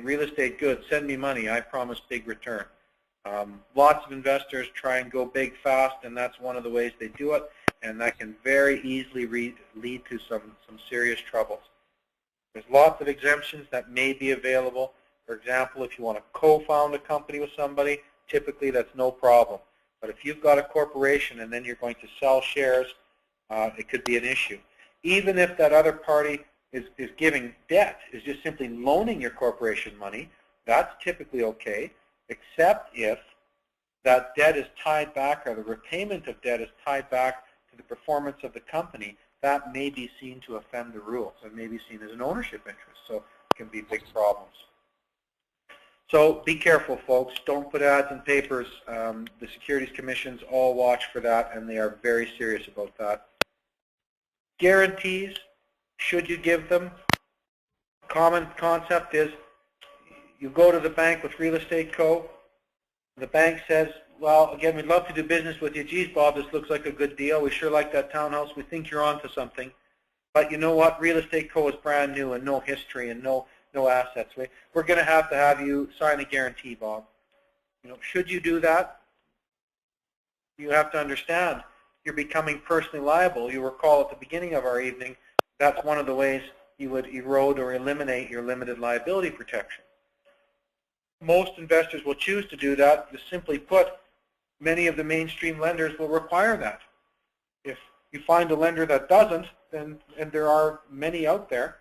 real estate good, send me money, I promise big return. Lots of investors try and go big fast, and that's one of the ways they do it, and that can very easily lead to some serious troubles. There's lots of exemptions that may be available. For example, if you want to co-found a company with somebody, typically that's no problem. But if you've got a corporation and then you're going to sell shares, it could be an issue. Even if that other party is giving debt, is just simply loaning your corporation money, that's typically okay, except if that debt is tied back, or the repayment of debt is tied back to the performance of the company. That may be seen to offend the rules and may be seen as an ownership interest, so it can be big problems. So be careful, folks. Don't put ads in papers. The Securities Commissions all watch for that, and they are very serious about that. Guarantees, should you give them? Common concept is you go to the bank with Real Estate Co. The bank says, well, again, we'd love to do business with you. Geez, Bob, this looks like a good deal. We sure like that townhouse. We think you're on to something. But you know what? Real Estate Co. is brand new and no history and no assets. We're going to have you sign a guarantee, Bob. You know, should you do that? You have to understand you're becoming personally liable. You recall at the beginning of our evening, that's one of the ways you would erode or eliminate your limited liability protection. Most investors will choose to do that. Just simply put, many of the mainstream lenders will require that. If you find a lender that doesn't, and there are many out there,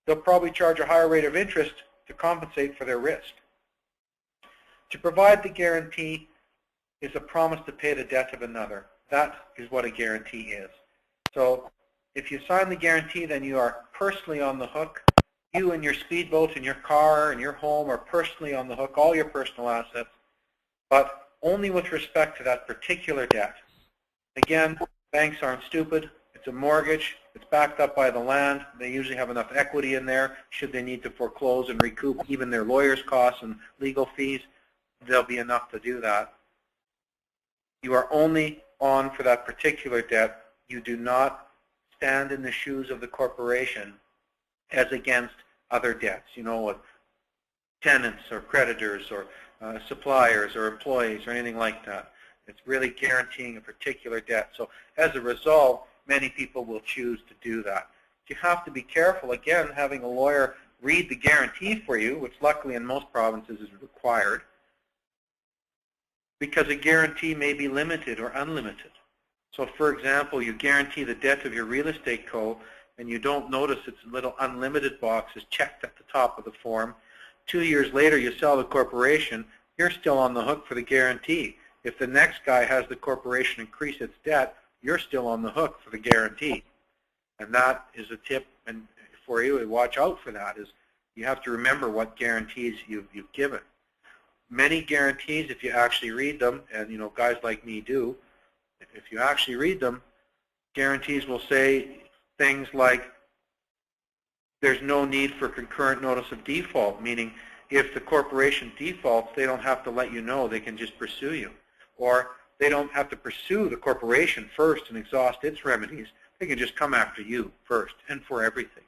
they'll probably charge a higher rate of interest to compensate for their risk. To provide the guarantee is a promise to pay the debt of another. That is what a guarantee is. So if you sign the guarantee, then you are personally on the hook. You and your speedboat and your car and your home are personally on the hook, all your personal assets, but only with respect to that particular debt. Again, banks aren't stupid. It's a mortgage. It's backed up by the land. They usually have enough equity in there. Should they need to foreclose and recoup even their lawyers' costs and legal fees, there'll be enough to do that. You are only on for that particular debt. You do not stand in the shoes of the corporation as against other debts, you know, with tenants or creditors or suppliers or employees or anything like that. It's really guaranteeing a particular debt. So as a result, many people will choose to do that. You have to be careful, again, having a lawyer read the guarantee for you, which luckily in most provinces is required, because a guarantee may be limited or unlimited. So for example, you guarantee the debt of your real estate co, and you don't notice its little unlimited box is checked at the top of the form. 2 years later, you sell the corporation, you're still on the hook for the guarantee. If the next guy has the corporation increase its debt, you're still on the hook for the guarantee. And that is a tip and for you to watch out for that, is you have to remember what guarantees you've given. Many guarantees, if you actually read them, and you know guys like me do, if you actually read them, guarantees will say things like there's no need for concurrent notice of default, meaning if the corporation defaults, they don't have to let you know, they can just pursue you. Or they don't have to pursue the corporation first and exhaust its remedies. They can just come after you first and for everything.